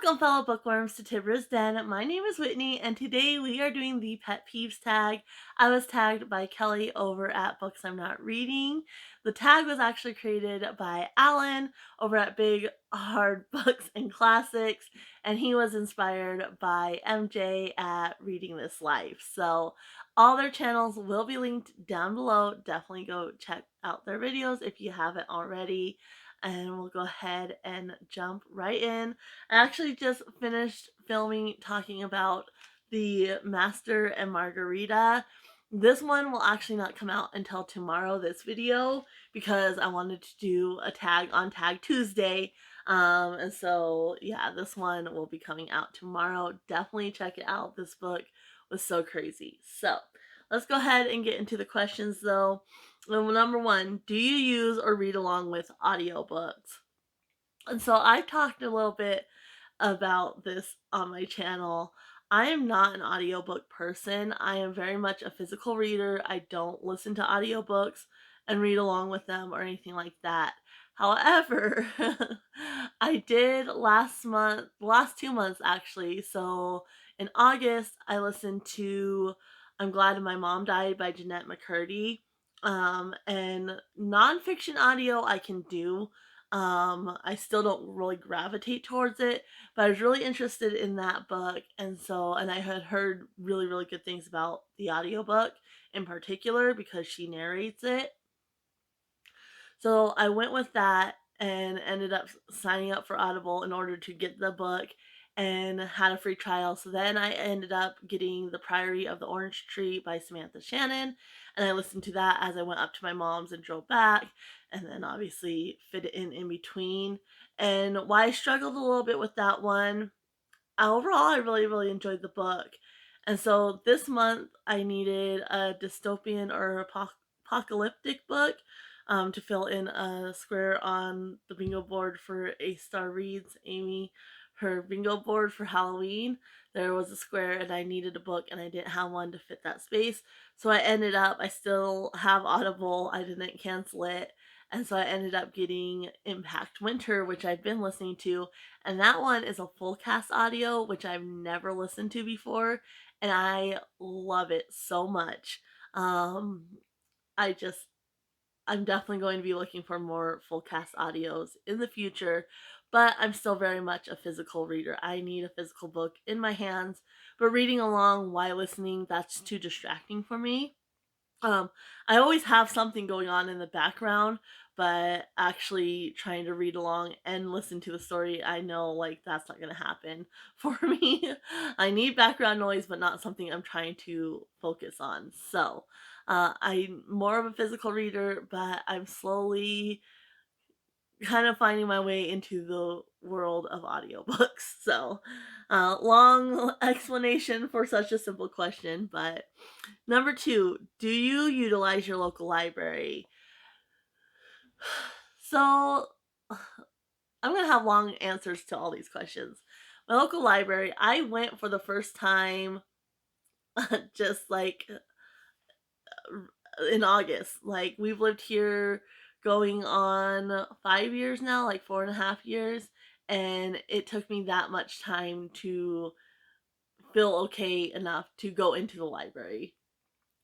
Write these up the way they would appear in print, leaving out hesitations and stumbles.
Welcome, fellow bookworms, to Tibra's Den. My name is Whitney, and today we are doing the Pet Peeves Tag. I was tagged by Kelly over at Books I'm Not Reading. The tag was actually created by Alan over at Big Hard Books and Classics, and he was inspired by MJ at Reading This Life. So all their channels will be linked down below. Definitely go check out their videos if you haven't already. And we'll go ahead and jump right in. I actually just finished filming talking about the Master and Margarita. This one will actually not come out until tomorrow, this video, because I wanted to do a tag on Tag Tuesday. And so, yeah, this one will be coming out tomorrow. Definitely check it out. This book was so crazy. So, let's go ahead and get into the questions, though. Number one, do you use or read along with audiobooks? And so I've talked a little bit about this on my channel. I am not an audiobook person. I am very much a physical reader. I don't listen to audiobooks and read along with them or anything like that. However, I did last 2 months actually. So in August, I listened to I'm Glad My Mom Died by Jennette McCurdy. And nonfiction audio I can do. I still don't really gravitate towards it, but I was really interested in that book, and I had heard really, really good things about the audiobook in particular because she narrates it. So I went with that and ended up signing up for Audible in order to get the book and had a free trial. So then I ended up getting The Priory of the Orange Tree by Samantha Shannon, and I listened to that as I went up to my mom's and drove back, and then obviously fit it in between. And why I struggled a little bit with that one, overall I really, really enjoyed the book. And so this month I needed a dystopian or apocalyptic book to fill in a square on the bingo board for A Star Reads Amy her bingo board for Halloween. There was a square and I needed a book and I didn't have one to fit that space. So I still have Audible. I didn't cancel it. And so I ended up getting Impact Winter, which I've been listening to, and that one is a full cast audio, which I've never listened to before, and I love it so much. Um, I just I'm definitely going to be looking for more full cast audios in the future, but I'm still very much a physical reader. I need a physical book in my hands, but reading along while listening, that's too distracting for me. I always have something going on in the background, but actually trying to read along and listen to the story, I know like that's not going to happen for me. I need background noise, but not something I'm trying to focus on. So, I'm more of a physical reader, but I'm slowly kind of finding my way into the world of audiobooks. So, long explanation for such a simple question, but number two, do you utilize your local library? So, I'm going to have long answers to all these questions. My local library, I went for the first time just like in August. Like, we've lived here going on 5 years now, like 4.5 years, and it took me that much time to feel okay enough to go into the library.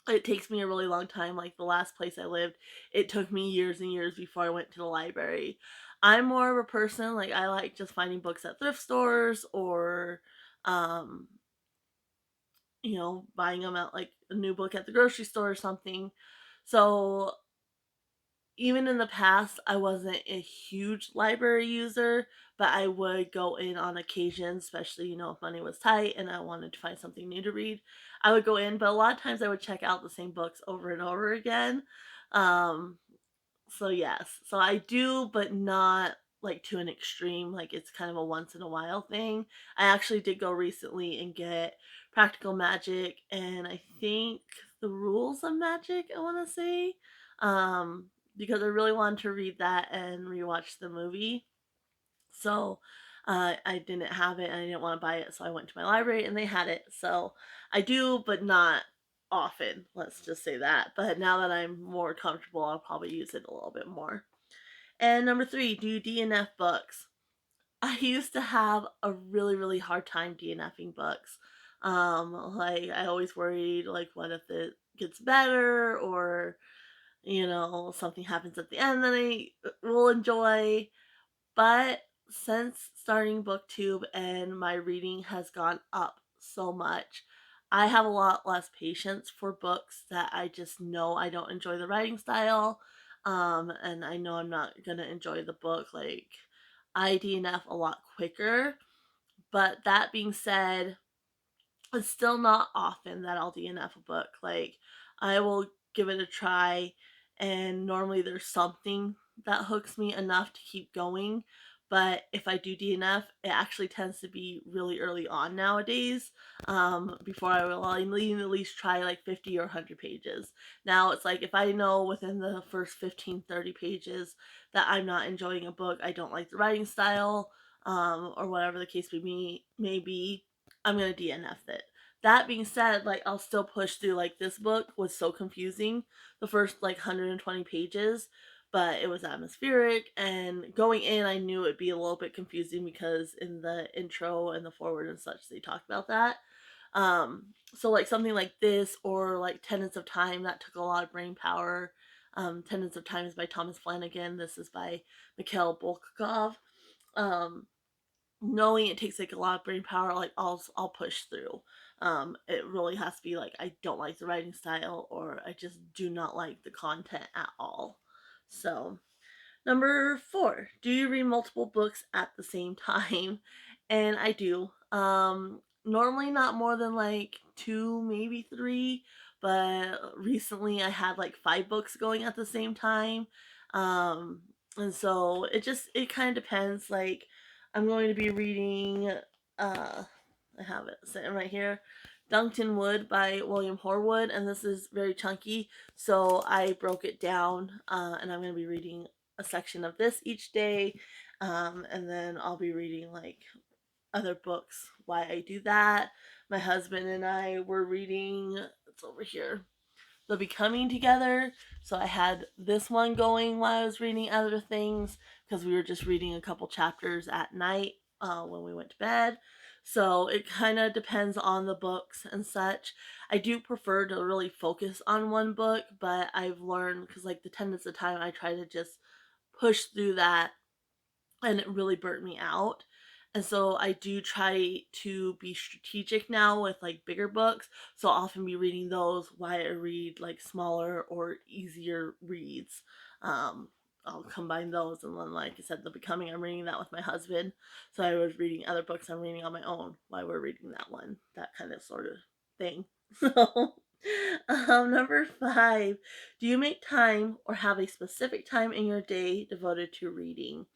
It takes me a really long time. Like the last place I lived, it took me years and years before I went to the library. I'm more of a person, like, I like just finding books at thrift stores or, um, buying them at like a new book at the grocery store or something. So even in the past, I wasn't a huge library user, but I would go in on occasion, especially, if money was tight and I wanted to find something new to read. I would go in, but a lot of times I would check out the same books over and over again. Um, so yes, so I do, but not like to an extreme. Like it's kind of a once in a while thing. I actually did go recently and get Practical Magic and I think the Rules of Magic, I want to say, because I really wanted to read that and rewatch the movie. So I didn't have it and I didn't want to buy it, so I went to my library and they had it. So I do, but not often. Let's just say that. But now that I'm more comfortable, I'll probably use it a little bit more. And number three, do DNF books. I used to have a really, really hard time DNFing books. Like I always worried, like, what if it gets better or, something happens at the end that I will enjoy. But since starting BookTube and my reading has gone up so much, I have a lot less patience for books that I just know I don't enjoy the writing style. And I know I'm not gonna enjoy the book. Like I DNF a lot quicker. But that being said, it's still not often that I'll DNF a book. Like, I will give it a try, and normally there's something that hooks me enough to keep going. But if I do DNF, it actually tends to be really early on nowadays. Before I will at least try like 50 or 100 pages. Now it's like if I know within the first 15, 30 pages that I'm not enjoying a book, I don't like the writing style, or whatever the case may be, I'm gonna DNF it. That being said, like I'll still push through. Like this book was so confusing, the first like 120 pages, but it was atmospheric. And going in, I knew it'd be a little bit confusing because in the intro and the forward and such, they talked about that. So like something like this or like Tenets of Time that took a lot of brain power. Tenets of Time is by Thomas Flanagan. This is by Mikhail Bulgakov. Um, Knowing it takes like a lot of brain power, like I'll push through. It really has to be like I don't like the writing style or I just do not like the content at all. So number 4, do you read multiple books at the same time? And I do. Normally not more than like 2, maybe 3, but recently I had like 5 books going at the same time. Um, and so it kind of depends. Like I'm going to be reading I have it sitting right here. Dunkton Wood by William Horwood, and this is very chunky, so I broke it down, and I'm going to be reading a section of this each day, and then I'll be reading like other books while I do that. My husband and I were reading, it's over here, The Becoming together. So I had this one going while I was reading other things because we were just reading a couple chapters at night when we went to bed. So it kind of depends on the books and such. I do prefer to really focus on one book, but I've learned because, like, the Tenets of Time, I try to just push through that and it really burnt me out. And so I do try to be strategic now with like bigger books. So I'll often be reading those while I read like smaller or easier reads. Um, I'll combine those, and then, like I said, The Becoming, I'm reading that with my husband. So I was reading other books I'm reading on my own while we're reading that one, that kind of sort of thing. So, number 5, do you make time or have a specific time in your day devoted to reading?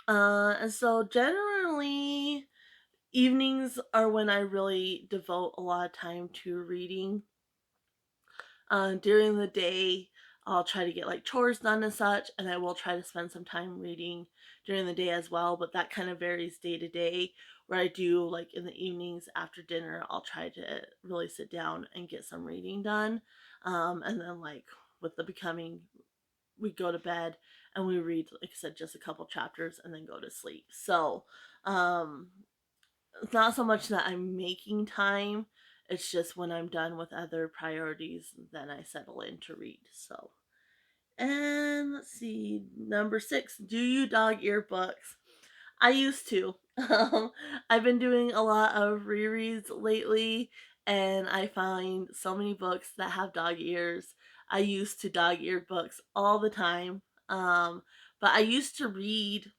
And so generally, evenings are when I really devote a lot of time to reading. During the day, I'll try to get like chores done and such, and I will try to spend some time reading during the day as well, but that kind of varies day to day. Where I do like in the evenings after dinner, I'll try to really sit down and get some reading done. And then, like with The Becoming, we go to bed and we read, like I said, just a couple chapters and then go to sleep. So um it's not so much that I'm making time, it's just when I'm done with other priorities then I settle in to read. So, and let's see, number 6, do you dog ear books? I used to. I've been doing a lot of rereads lately, and I find so many books that have dog ears. I used to dog ear books all the time. But I used to read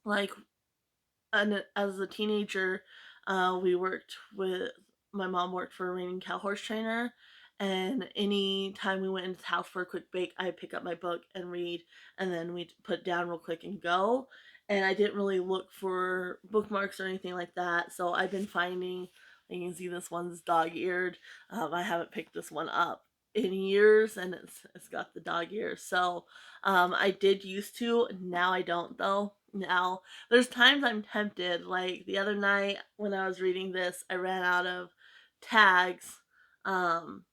like as a teenager. We worked with My mom worked for a reining cow horse trainer, and any time we went into the house for a quick break, I'd pick up my book and read, and then we'd put it down real quick and go. And I didn't really look for bookmarks or anything like that, so I've been finding. You can see this one's dog-eared. I haven't picked this one up in years, and it's got the dog ears. So I did used to. Now I don't though. Now there's times I'm tempted. Like the other night when I was reading this, I ran out of tags. Um,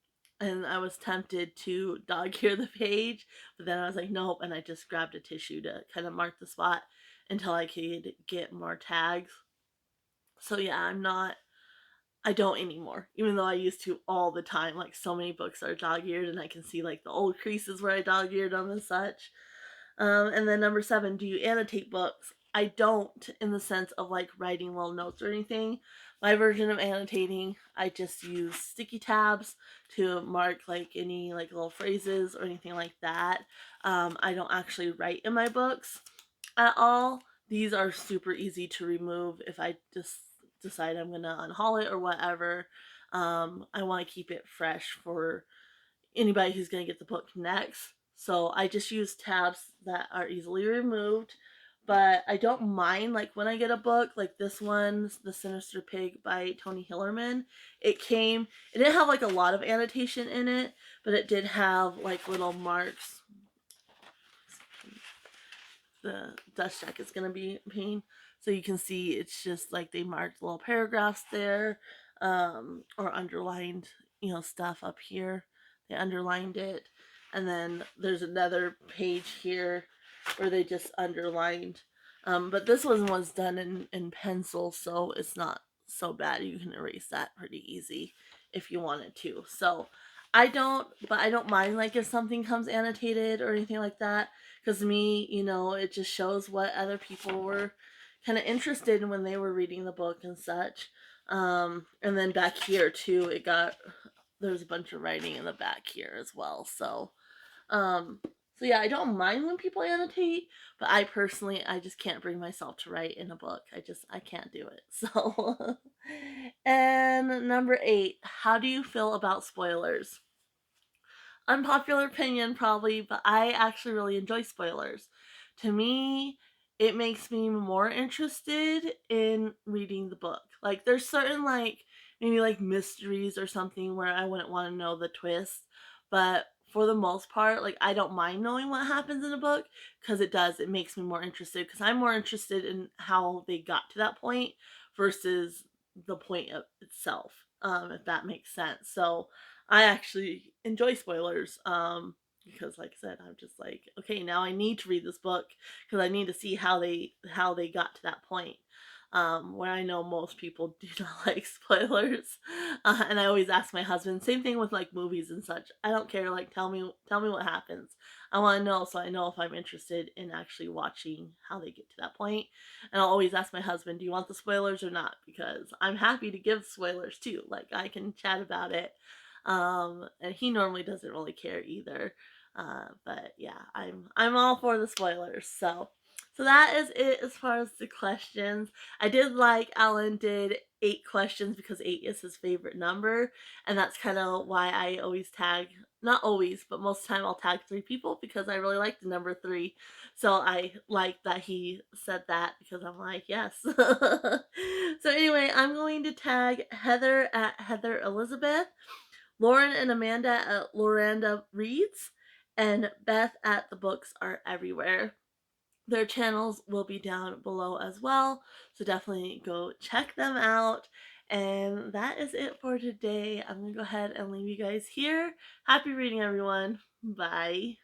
and I was tempted to dog ear the page, but then I was like, nope, and I just grabbed a tissue to kind of mark the spot. until I could get more tags. So yeah, I don't anymore, even though I used to all the time. Like, so many books are dog-eared, and I can see like the old creases where I dog-eared them and such. And then number 7, do you annotate books? I don't, in the sense of like writing little notes or anything. My version of annotating, I just use sticky tabs to mark like any like little phrases or anything like that. I don't actually write in my books at all. These are super easy to remove if I just decide I'm gonna unhaul it or whatever. I want to keep it fresh for anybody who's going to get the book next. So I just use tabs that are easily removed. But I don't mind, like, when I get a book, like this one's The Sinister Pig by Tony Hillerman. It didn't have like a lot of annotation in it, but it did have like little marks. The dust jacket's going to be a pain. So you can see it's just like they marked little paragraphs there, or underlined, stuff up here. They underlined it. And then there's another page here where they just underlined. But this one was done in pencil, so it's not so bad. You can erase that pretty easy if you wanted to. So I don't mind like if something comes annotated or anything like that. Because to me, it just shows what other people were kind of interested in when they were reading the book and such. And then back here too, there's a bunch of writing in the back here as well. Um, so yeah, I don't mind when people annotate, but I just can't bring myself to write in a book. I can't do it. So, and number 8, how do you feel about spoilers? Unpopular opinion probably, but I actually really enjoy spoilers. To me, it makes me more interested in reading the book. Like, there's certain like maybe like mysteries or something where I wouldn't want to know the twist, but for the most part, like, I don't mind knowing what happens in a book, because it makes me more interested, because I'm more interested in how they got to that point versus the point of itself, if that makes sense. So I actually enjoy spoilers, because like I said, I'm just like, okay, now I need to read this book because I need to see how they got to that point. Where I know most people do not like spoilers, and I always ask my husband. Same thing with like movies and such. I don't care. Like, tell me what happens. I want to know, so I know if I'm interested in actually watching how they get to that point. And I'll always ask my husband, "Do you want the spoilers or not?" Because I'm happy to give spoilers too. Like, I can chat about it, and he normally doesn't really care either. But yeah, I'm all for the spoilers. So that is it as far as the questions. I did like Alan did 8 questions because 8 is his favorite number, and that's kind of why I always tag, not always, but most of the time I'll tag 3 people because I really like the number 3. So I like that he said that, because I'm like, yes. So anyway, I'm going to tag Heather at Heather Elizabeth, Lauren and Amanda at Loranda Reads, and Beth at The Books Are Everywhere. Their channels will be down below as well, so definitely go check them out. And that is it for today. I'm going to go ahead and leave you guys here. Happy reading, everyone. Bye.